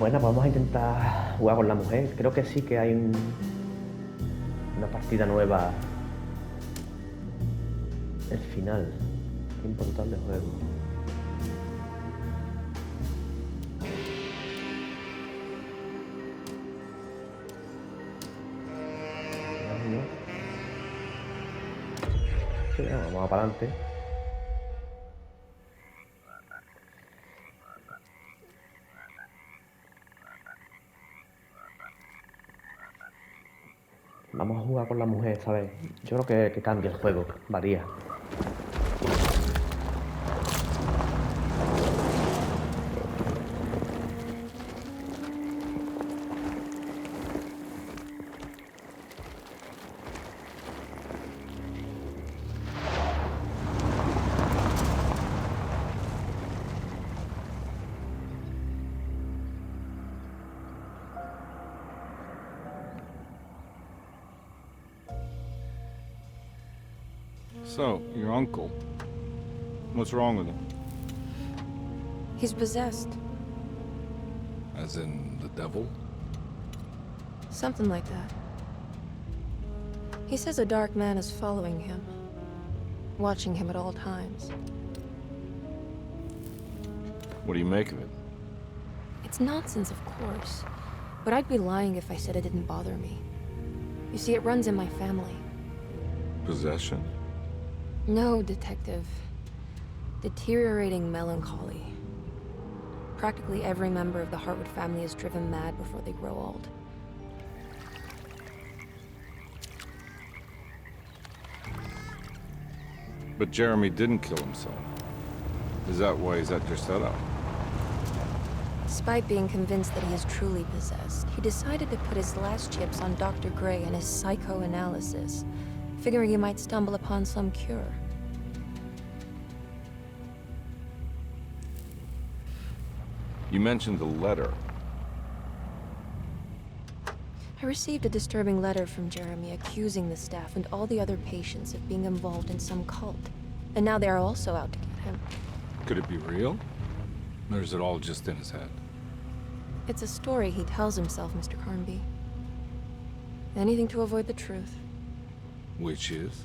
Bueno, vamos a intentar jugar con la mujer. Creo que sí que hay una partida nueva. El final. Qué importante juego. No. Sí, vamos para adelante. Vamos a jugar con la mujer, ¿sabes? Yo creo que cambia el juego, varía. So, your uncle. What's wrong with him? He's possessed. As in the devil? Something like that. He says a dark man is following him, watching him at all times. What do you make of it? It's nonsense, of course, but I'd be lying if I said it didn't bother me. You see, it runs in my family. Possession? No, Detective. Deteriorating melancholy. Practically every member of the Hartwood family is driven mad before they grow old. But Jeremy didn't kill himself. Is that why he's at your setup? Despite being convinced that he is truly possessed, he decided to put his last chips on Dr. Gray and his psychoanalysis, figuring he might stumble upon some cure. You mentioned the letter. I received a disturbing letter from Jeremy accusing the staff and all the other patients of being involved in some cult. And now they are also out to get him. Could it be real? Or is it all just in his head? It's a story he tells himself, Mr. Carnby. Anything to avoid the truth. Which is?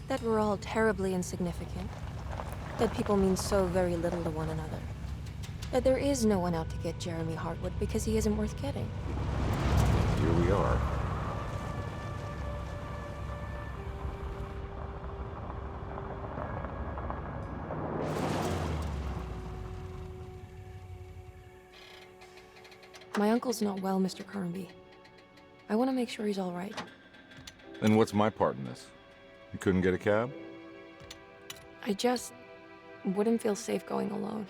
That we're all terribly insignificant. That people mean so very little to one another. That there is no one out to get Jeremy Hartwood because he isn't worth getting. Here we are. My uncle's not well, Mr. Carnby. I want to make sure he's all right. Then what's my part in this? You couldn't get a cab? I just wouldn't feel safe going alone.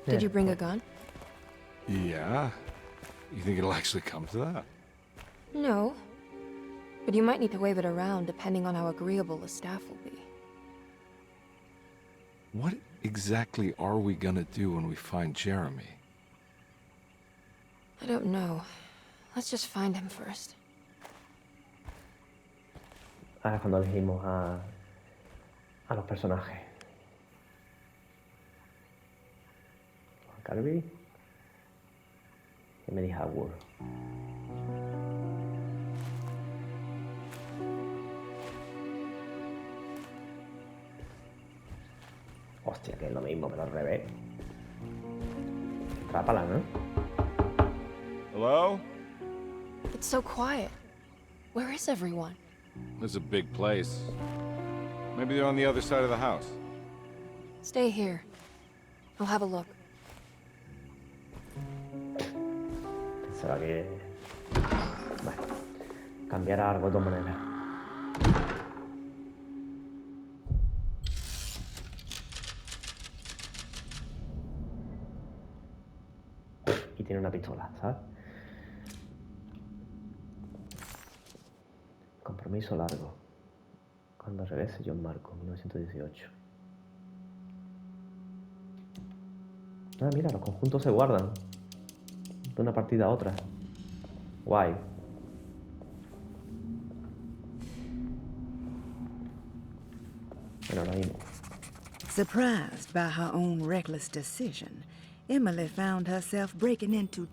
Did you bring a gun? Yeah. You think it'll actually come to that? No. But you might need to wave it around depending on how agreeable the staff will be. What exactly are we gonna do when we find Jeremy? I don't know. Let's just find him first. Ahora es cuando elegimos a los personajes. Carby y Mary Howard. Hostia, que es lo mismo, pero al revés. Trápala, ¿no? Hello? It's so quiet. Where is everyone? This is a big place. Maybe they're on the other side of the house. Stay here. I'll have a look. Pensaba que... Bueno, cambiará algo de todas maneras. Y tiene una pistola, ¿sabes? Compromiso largo. Cuando regrese John Marco, 1918. Ah, mira, los conjuntos se guardan de una partida a otra. Guay. Bueno, ahora mismo. Surprised by her own reckless decision, Emily found herself breaking into...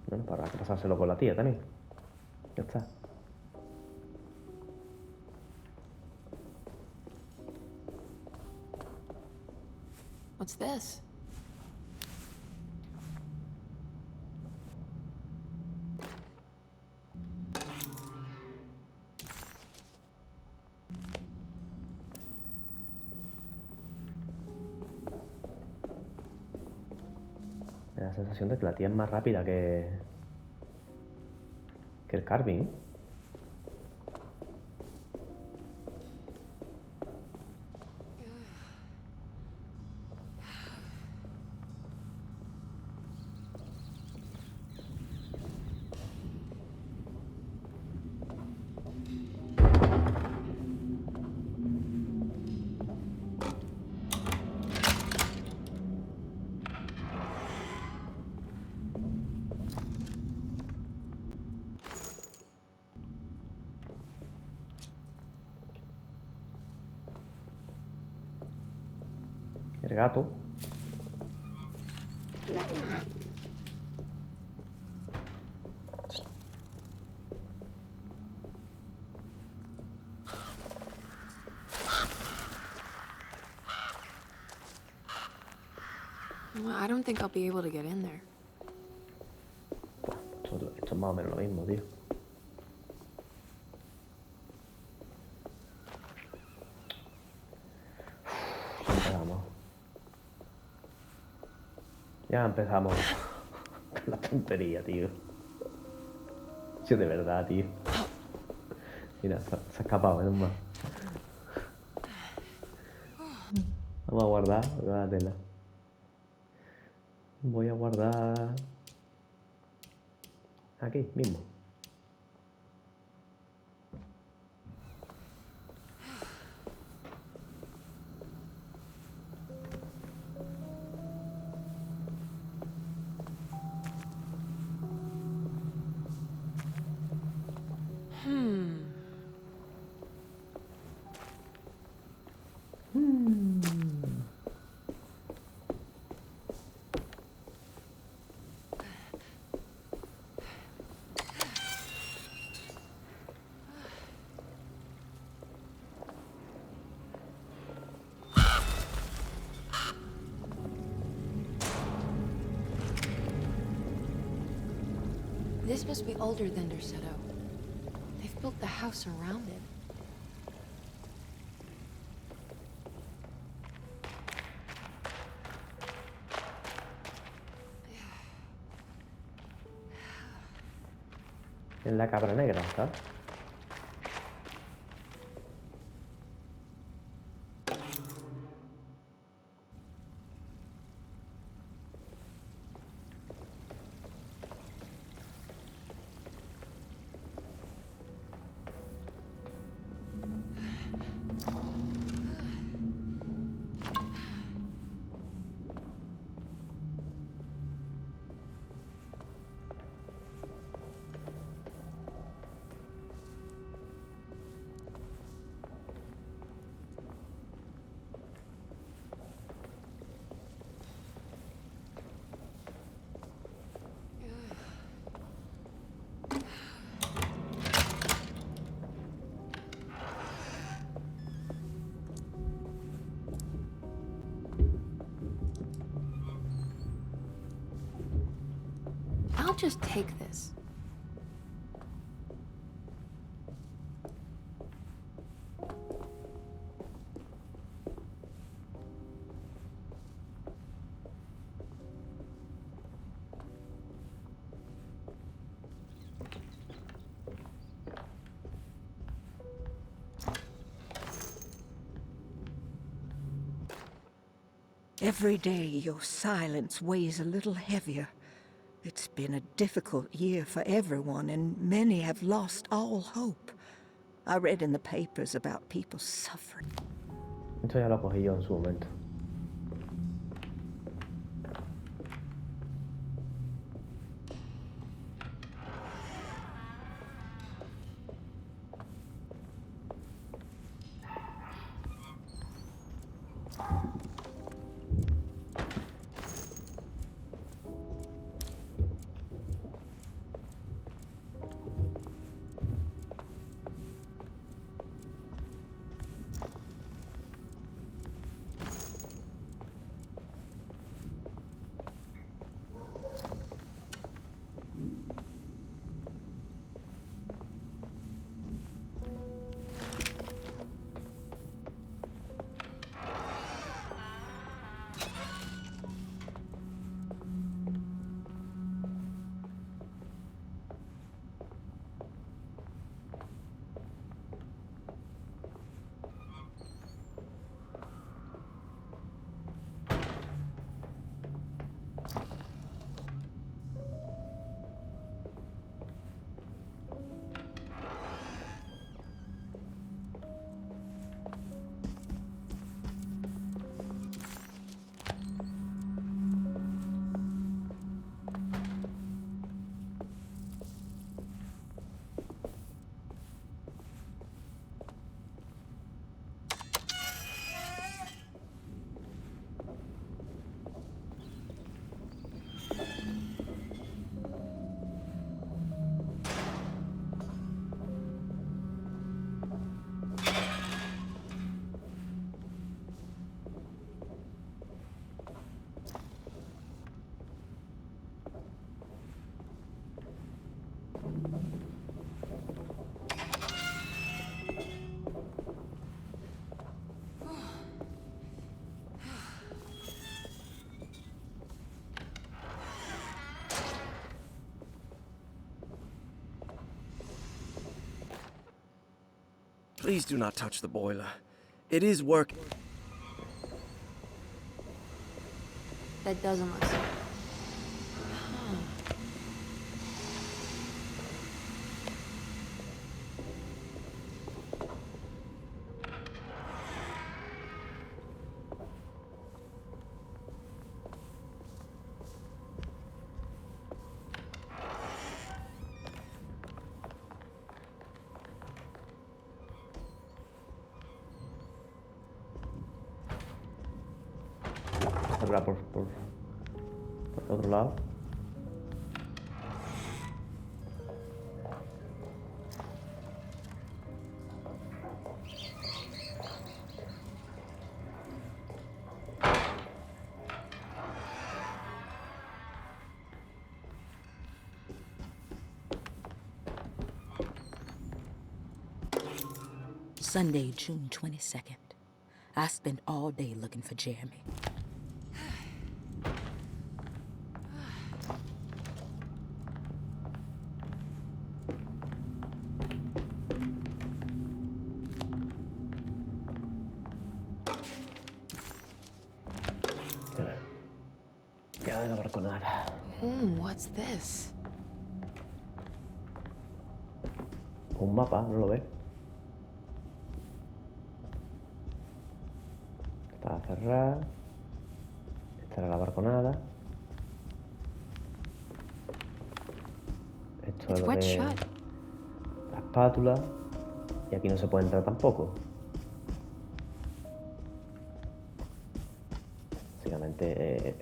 Bueno, para pasárselo con la tía también. Ya está. What's this? Me da la sensación de que la tía es más rápida que el Carving, ¿eh? El gato. Well, I don't think I'll be able to get in there. Esto es más o menos lo mismo, tío. Empezamos. Ya empezamos. Con la tontería, tío. Sí, de verdad, tío. Mira, se ha escapado, menos mal. Vamos a guardar la tela. Voy a guardar aquí mismo. This must be older than Derceto. They've built the house around it. En la cabra negra, ¿sabes? I'll just take this. Every day your silence weighs a little heavier. It's been a difficult year for everyone, and many have lost all hope. I read in the papers about people suffering. Esto ya lo cogí yo en su momento. Please do not touch the boiler. It is working. That doesn't look so. Cerrar por otro lado. Sunday, June 22nd. I spent all day looking for Jeremy. Ya de la barconada. What's this? Un mapa, ¿no lo ves? Está cerrada. Esta era la barconada. Esto es It's lo wet de shut. la espátula. Y aquí no se puede entrar tampoco. Básicamente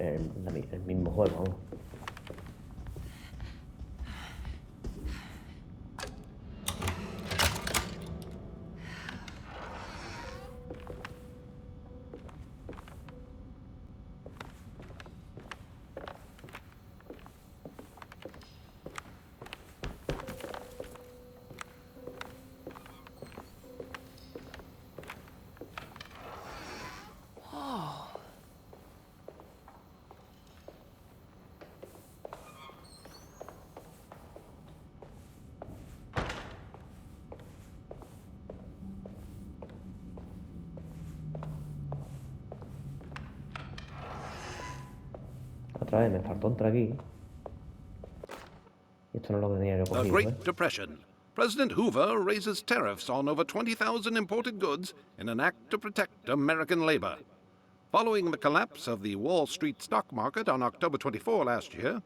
el mismo juego, vamos. Otra vez me faltó entrar aquí. Y esto no lo tenía yo The cogido, ¿eh? Great Depression. President Hoover raises tariffs on over 20,000 imported goods in an act to protect American labor. Following the collapse of the Wall Street stock market on October 24 last year,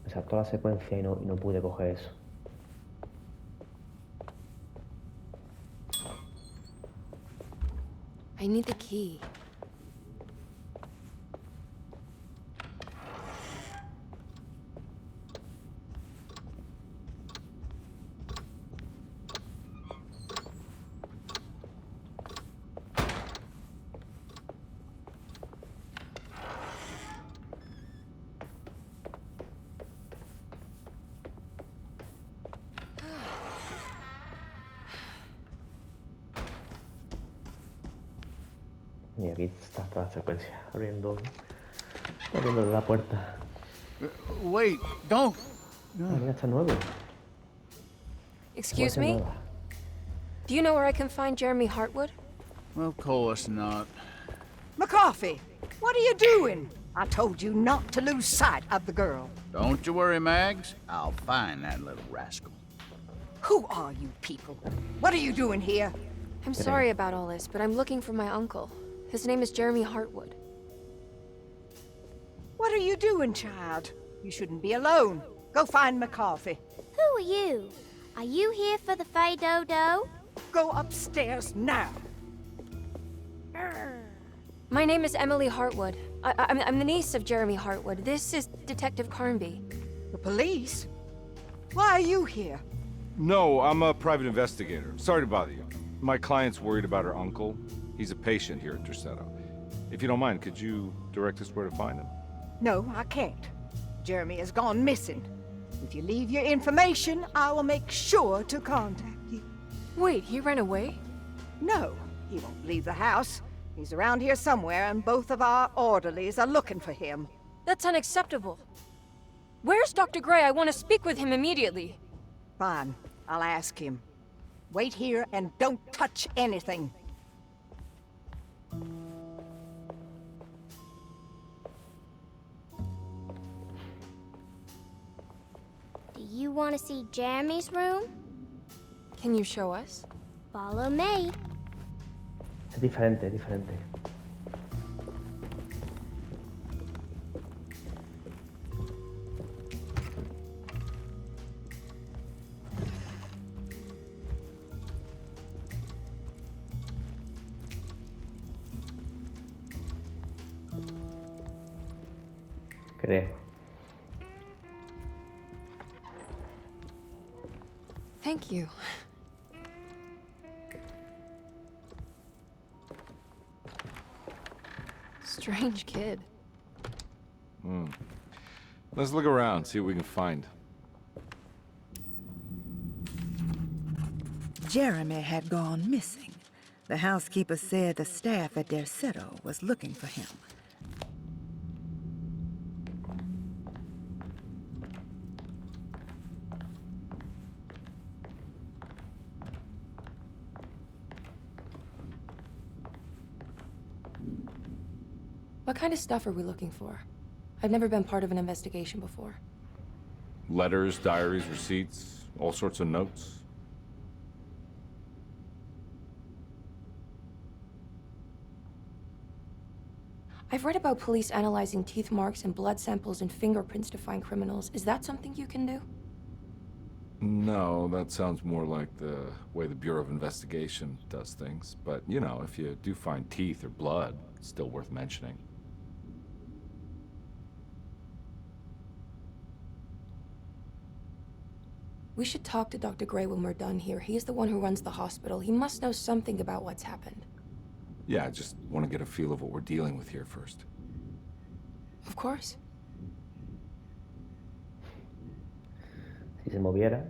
Me saltó la secuencia y no pude coger eso. I need the key. Y aquí está toda la secuencia. Abriendo la puerta. Wait, don't. Ah, mira, está nuevo. Excuse Puerta me? nueva. Do you know where I can find Jeremy Hartwood? Of course not. McCarthy, what are you doing? I told you not to lose sight of the girl. Don't you worry, Mags. I'll find that little rascal. Who are you people? What are you doing here? I'm sorry about all this, but I'm looking for my uncle. His name is Jeremy Hartwood. What are you doing, child? You shouldn't be alone. Go find McCarthy. Who are you? Are you here for the Fay Dodo? Go upstairs now. My name is Emily Hartwood. I'm the niece of Jeremy Hartwood. This is Detective Carnby. The police? Why are you here? No, I'm a private investigator. Sorry to bother you. My client's worried about her uncle. He's a patient here at Tercetto. If you don't mind, could you direct us where to find him? No, I can't. Jeremy has gone missing. If you leave your information, I will make sure to contact you. Wait, he ran away? No, he won't leave the house. He's around here somewhere, and both of our orderlies are looking for him. That's unacceptable. Where's Dr. Gray? I want to speak with him immediately. Fine, I'll ask him. Wait here and don't touch anything. Do you want to see Jeremy's room? Can you show us? Follow me. Es diferente, es diferente. Creo. Thank you. Strange kid. Let's look around, see what we can find. Jeremy had gone missing. The housekeeper said the staff at their center was looking for him. What kind of stuff are we looking for? I've never been part of an investigation before. Letters, diaries, receipts, all sorts of notes. I've read about police analyzing teeth marks and blood samples and fingerprints to find criminals. Is that something you can do? No, that sounds more like the way the Bureau of Investigation does things. But, you know, if you do find teeth or blood, it's still worth mentioning. We should talk to Dr. Gray when we're done here. He's the one who runs the hospital. He must know something about what's happened. Yeah, I just want to get a feel of what we're dealing with here first. Of course. Si se moviera.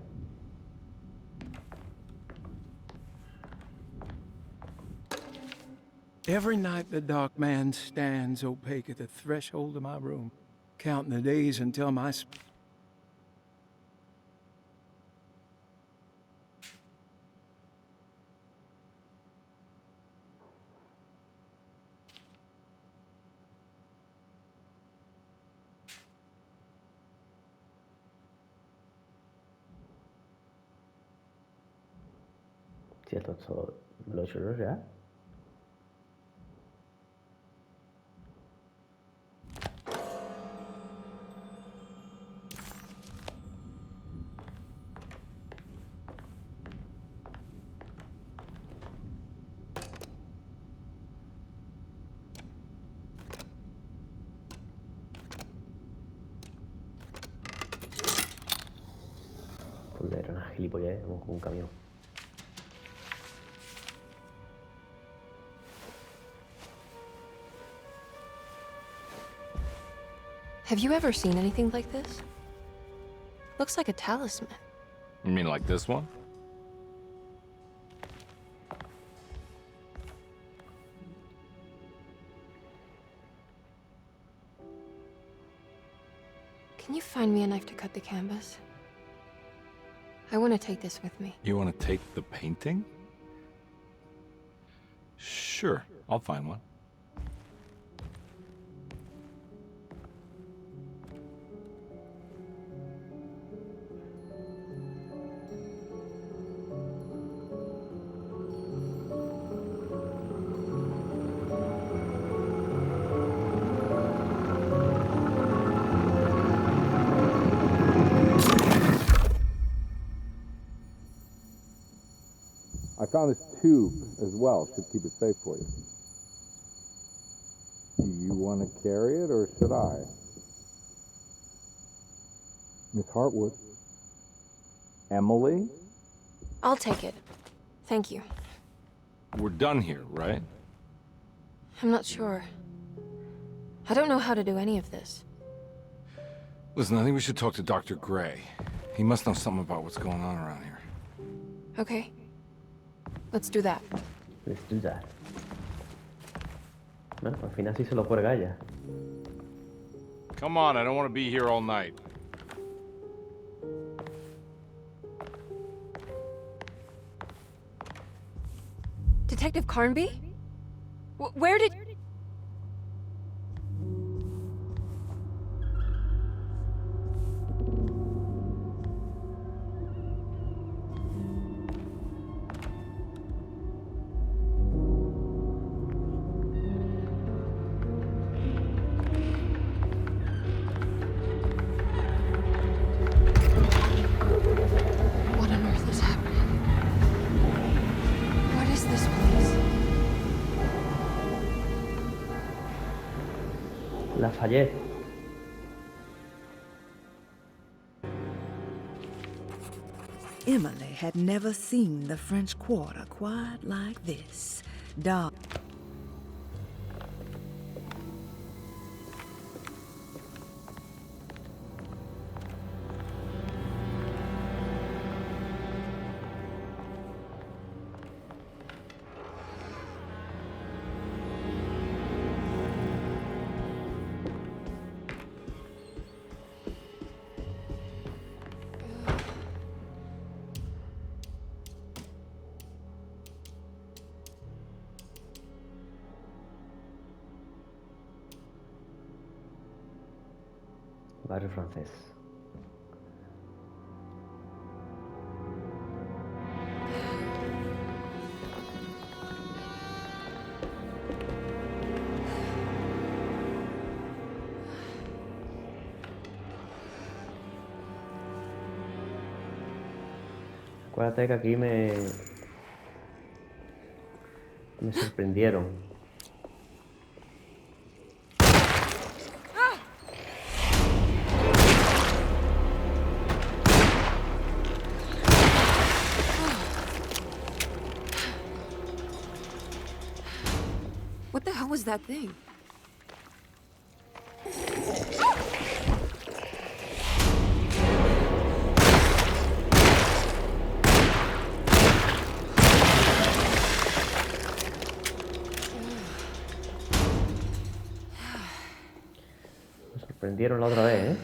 Every night the dark man stands opaque at the threshold of my room, counting the days until my... Si esto lo he hecho yo ya. Pues era una gilipollez, vamos con un camión. Have you ever seen anything like this? Looks like a talisman. You mean like this one? Can you find me a knife to cut the canvas? I want to take this with me. You want to take the painting? Sure, I'll find one. I found this tube as well. Should keep it safe for you. Do you want to carry it, or should I? Miss Hartwood. Emily? I'll take it. Thank you. We're done here, right? I'm not sure. I don't know how to do any of this. Listen, I think we should talk to Dr. Gray. He must know something about what's going on around here. Okay. Let's do that. Let's do that. Bueno, al final sí se lo cuelga ella. Come on, I don't want to be here all night. Detective Carnby? Where did... What on earth is happening? What is this place? Lafayette. Emily had never seen the French Quarter quite like this. Dark. Barrio francés. Acuérdate que aquí me sorprendieron. What the hell was that thing? Me sorprendieron la otra vez, ¿eh?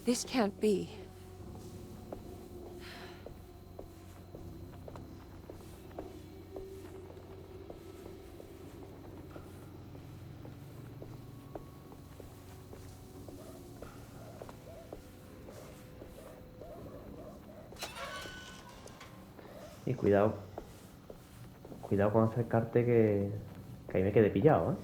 This can't be. Y cuidado. Cuidado con acercarte que ahí me quedé pillado, ¿eh?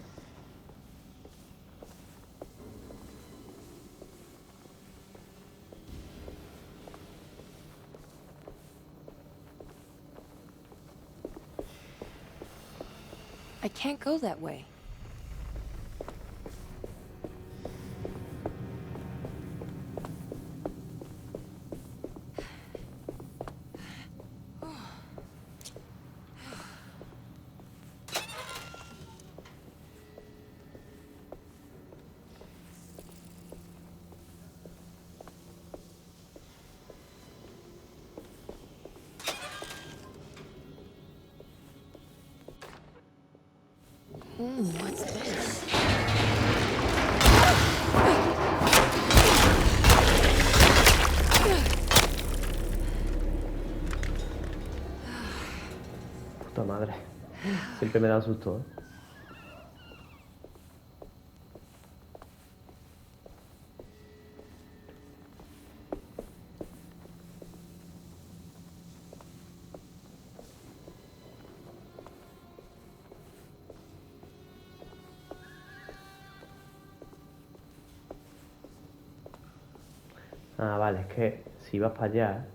I can't go that way. What's this? Puta madre. Siempre me da susto, ¿eh? Ah, vale, es que si vas para allá...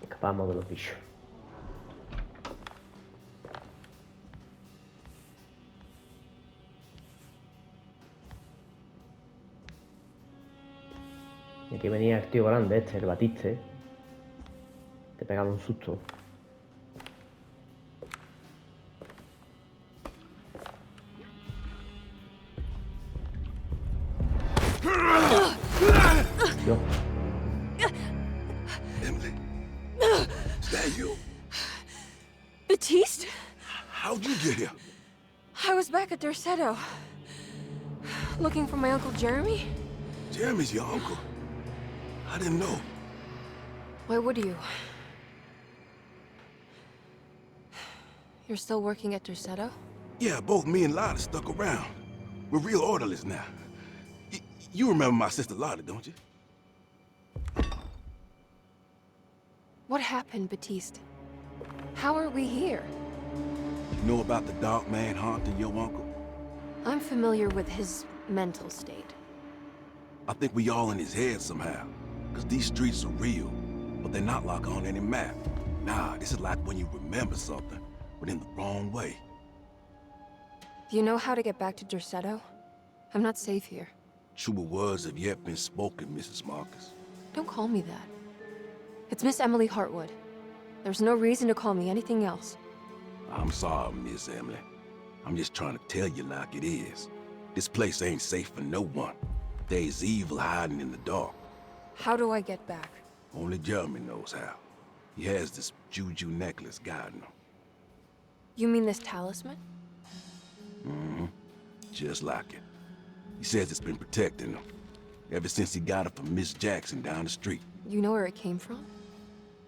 Escapamos de los bichos. Y aquí venía el tío grande el Batiste. Te pegaba un susto. Dios. Emily, is that you? Batiste? How'd you get here? I was back at Derceto. Looking for my Uncle Jeremy? Jeremy's your uncle. I didn't know. Why would you? You're still working at Derceto? Yeah, both me and Lotta stuck around. We're real orderlies now. You remember my sister Lotta, don't you? What happened, Batiste? How are we here? You know about the dark man haunting your uncle? I'm familiar with his mental state. I think we all in his head somehow. Because these streets are real, but they're not like on any map. Nah, this is like when you remember something, but in the wrong way. Do you know how to get back to Derceto? I'm not safe here. Truer words have yet been spoken, Mrs. Marcus. Don't call me that. It's Miss Emily Hartwood. There's no reason to call me anything else. I'm sorry, Miss Emily. I'm just trying to tell you like it is. This place ain't safe for no one. There's evil hiding in the dark. How do I get back? Only Jeremy knows how. He has this juju necklace guiding him. You mean this talisman? Mm-hmm. Just like it. He says it's been protecting him ever since he got it from Miss Jackson down the street. You know where it came from?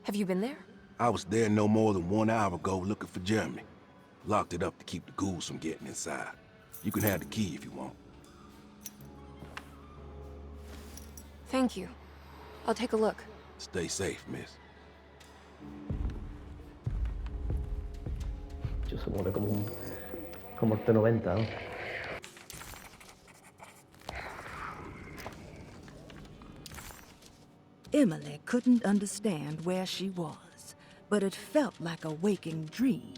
Have you been there? I was there no more than 1 hour ago looking for Jeremy. Locked it up to keep the ghouls from getting inside. You can have the key if you want. Thank you. I'll take a look. Stay safe, miss. Yo se mueve como el T90, ¿no? Emily couldn't understand where she was, but it felt like a waking dream.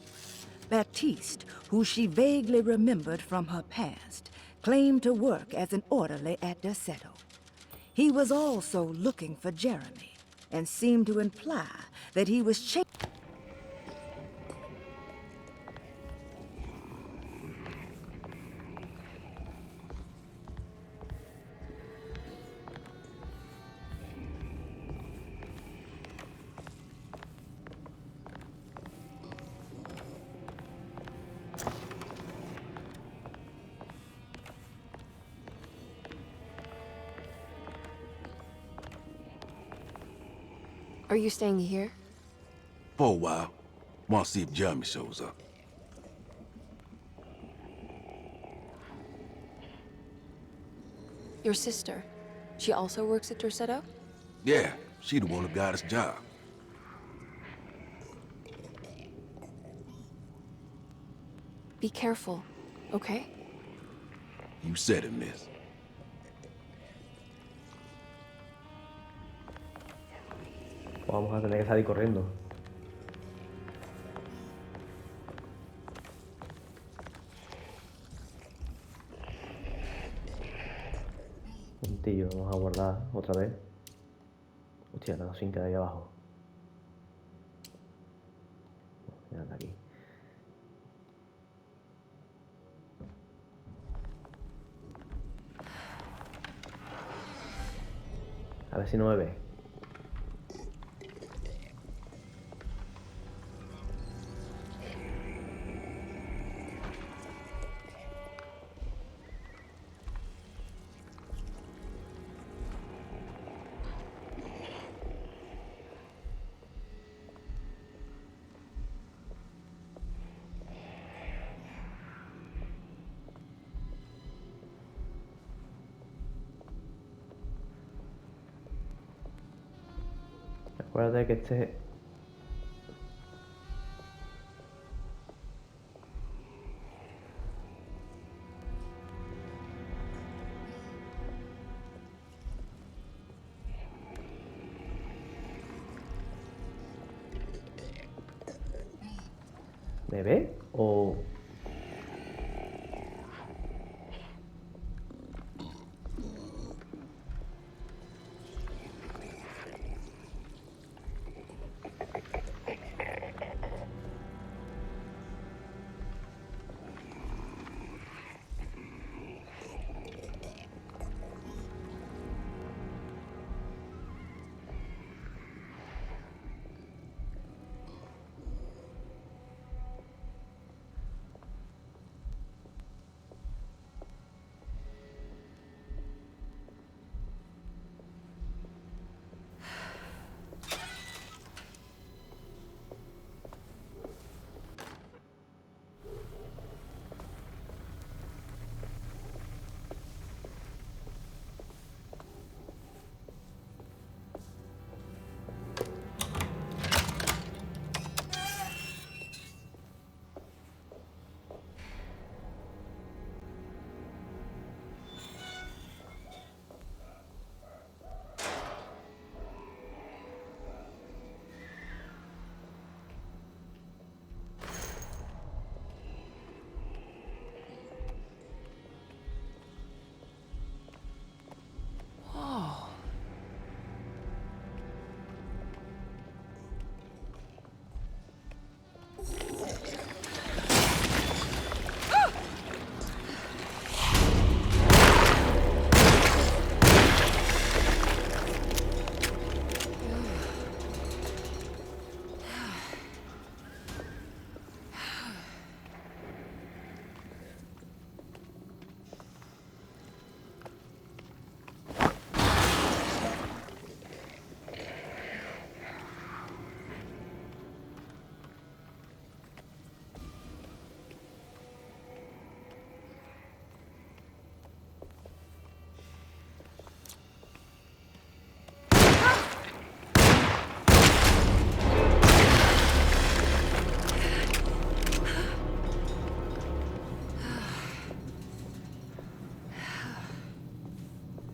Baptiste, who she vaguely remembered from her past, claimed to work as an orderly at Derceto. He was also looking for Jeremy, and seemed to imply that he was chasing. Are you staying here? For a while. Want to see if Jeremy shows up. Your sister. She also works at Derceto? Yeah, she the one who got us job. Be careful, okay? You said it, miss. Vamos a tener que salir corriendo. Puntillo, vamos a guardar otra vez. Hostia, la sin queda ahí abajo. Mira, aquí. A ver si no me ve. Acuérdate que este... ¿Me ve? ¿O...?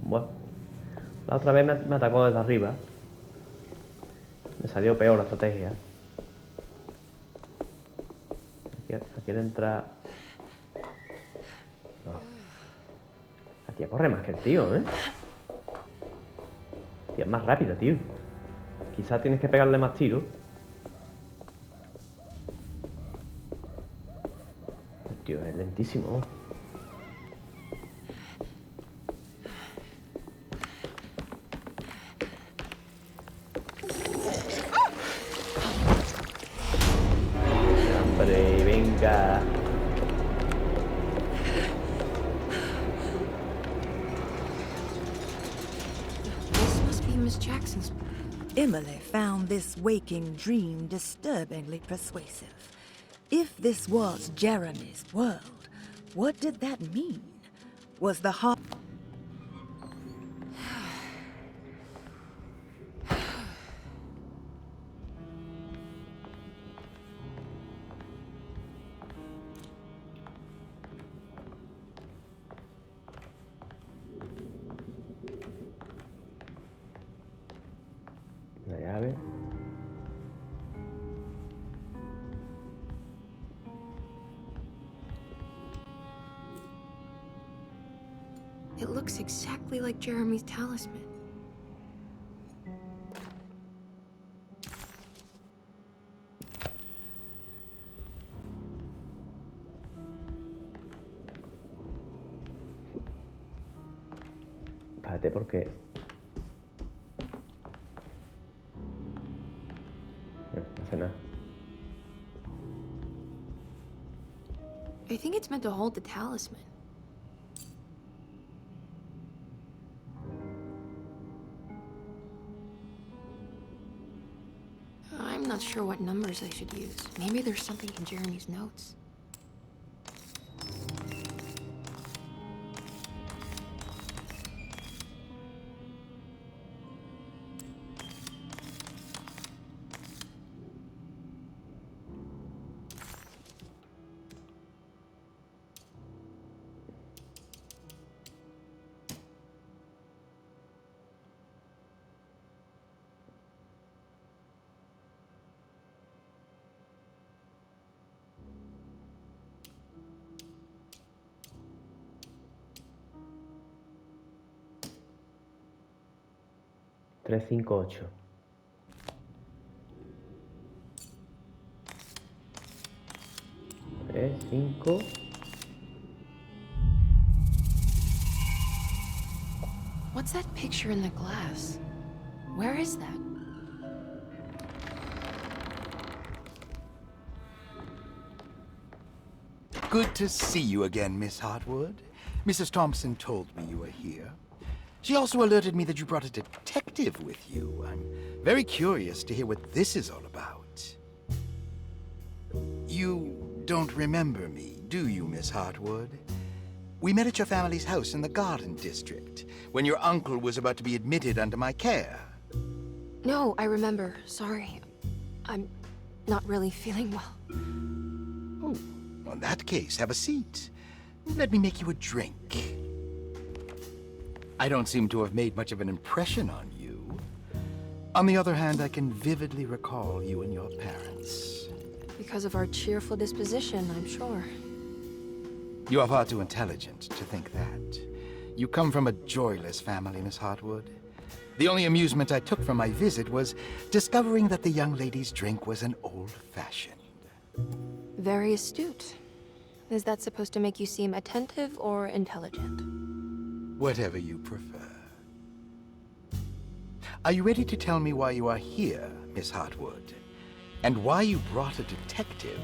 Bueno, la otra vez me atacó desde arriba. Me salió peor la estrategia. Aquí entra... No. Aquí corre más que el tío, ¿eh? Tía, es más rápida, tío. Quizás tienes que pegarle más tiros. El tío es lentísimo. Hombre, venga. This must be Miss Jackson's. Emily found this waking dream disturbingly persuasive. If this was Jeremy's world, what did that mean? Was the heart... La llave. It looks exactly like Jeremy's talisman. Espérate, porque... hace nada. I think it's meant to hold the talisman. I'm not sure what numbers I should use. Maybe there's something in Jeremy's notes. Tres, cinco, ocho. Tres, cinco. What's that picture in the glass? Where is that? Good to see you again, Miss Hartwood. Mrs. Thompson told me you were here. She also alerted me that you brought a detective with you. I'm very curious to hear what this is all about. You don't remember me, do you, Miss Hartwood? We met at your family's house in the Garden District, when your uncle was about to be admitted under my care. No, I remember. Sorry. I'm not really feeling well. Oh, in that case, have a seat. Let me make you a drink. I don't seem to have made much of an impression on you. On the other hand, I can vividly recall you and your parents. Because of our cheerful disposition, I'm sure. You are far too intelligent to think that. You come from a joyless family, Miss Hartwood. The only amusement I took from my visit was discovering that the young lady's drink was an old-fashioned. Very astute. Is that supposed to make you seem attentive or intelligent? Whatever you prefer. Are you ready to tell me why you are here, Miss Hartwood? And why you brought a detective?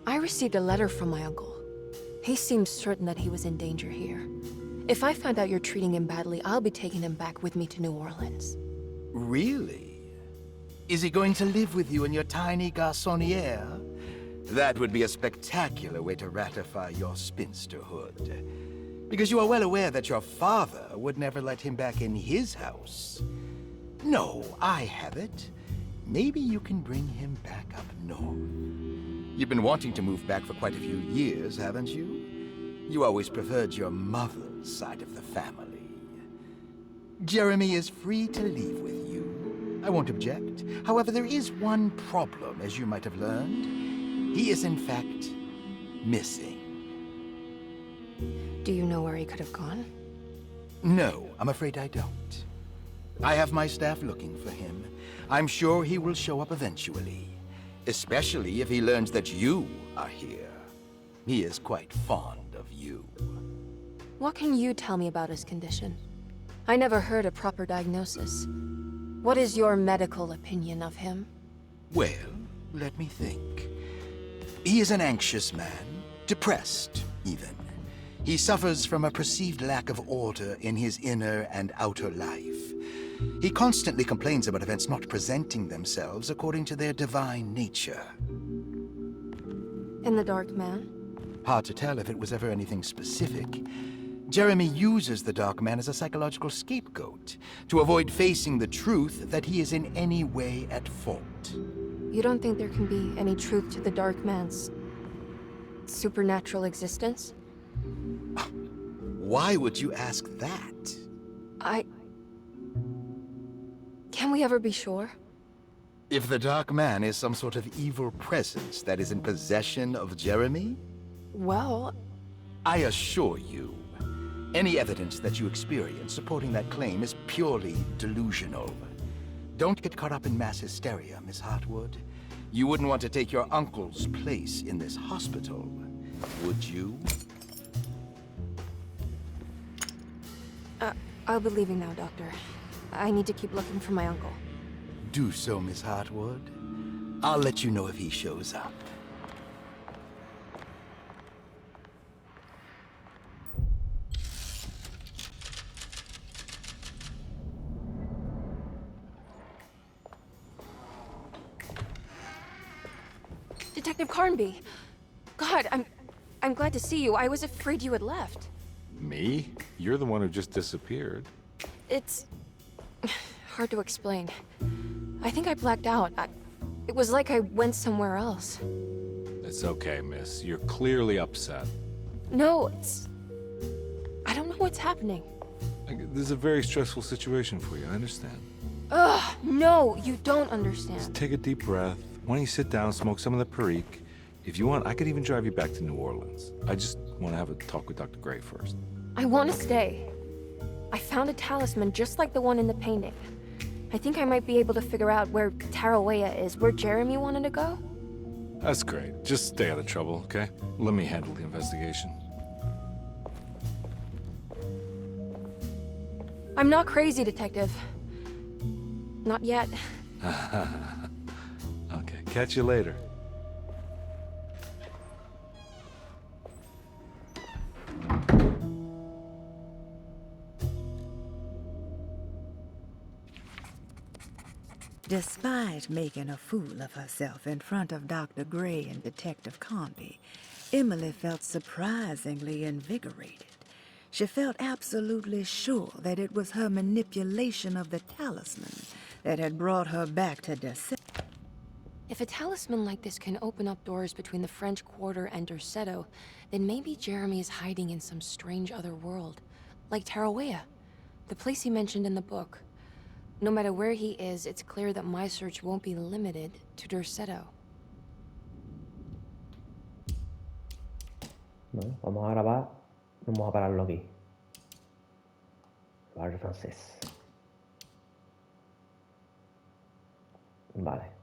I received a letter from my uncle. He seems certain that he was in danger here. If I find out you're treating him badly, I'll be taking him back with me to New Orleans. Really? Is he going to live with you in your tiny garçonniere? That would be a spectacular way to ratify your spinsterhood. Because you are well aware that your father would never let him back in his house. No, I have it. Maybe you can bring him back up north. You've been wanting to move back for quite a few years, haven't you? You always preferred your mother's side of the family. Jeremy is free to leave with you. I won't object. However, there is one problem, as you might have learned. He is, in fact, missing. Do you know where he could have gone? No, I'm afraid I don't. I have my staff looking for him. I'm sure he will show up eventually. Especially if he learns that you are here. He is quite fond of you. What can you tell me about his condition? I never heard a proper diagnosis. What is your medical opinion of him? Well, let me think. He is an anxious man, depressed, even. He suffers from a perceived lack of order in his inner and outer life. He constantly complains about events not presenting themselves according to their divine nature. And the Dark Man? Hard to tell if it was ever anything specific. Jeremy uses the Dark Man as a psychological scapegoat to avoid facing the truth that he is in any way at fault. You don't think there can be any truth to the Dark Man's supernatural existence? Why would you ask that? Can we ever be sure? If the Dark Man is some sort of evil presence that is in possession of Jeremy? Well, I assure you, any evidence that you experience supporting that claim is purely delusional. Don't get caught up in mass hysteria, Miss Hartwood. You wouldn't want to take your uncle's place in this hospital, would you? I'll be leaving now, Doctor. I need to keep looking for my uncle. do so, Miss Hartwood. I'll let you know if he shows up. Detective Carnby. God, I'm glad to see you. I was afraid you had left. Me? You're the one who just disappeared. It's hard to explain. I think I blacked out. It was like I went somewhere else. It's okay, miss. You're clearly upset. No, I don't know what's happening. This is a very stressful situation for you, I understand. Ugh, no, you don't understand. Just take a deep breath. Why don't you sit down, smoke some of the Perique? If you want, I could even drive you back to New Orleans. I just want to have a talk with Dr. Gray first. I want to stay. I found a talisman just like the one in the painting. I think I might be able to figure out where Tarawea is, where Jeremy wanted to go. That's great. Just stay out of trouble, okay? Let me handle the investigation. I'm not crazy, Detective. Not yet. Okay, catch you later. Despite making a fool of herself in front of Dr. Gray and Detective Carnby, Emily felt surprisingly invigorated. She felt absolutely sure that it was her manipulation of the talisman that had brought her back to Derceto. If a talisman like this can open up doors between the French Quarter and Derceto, then maybe Jeremy is hiding in some strange other world. Like Tarawea, the place he mentioned in the book. No matter where he is, it's clear that my search won't be limited to Derceto. Bueno, vamos a grabar. Vamos a pararlo aquí. Hablar francés. Vale.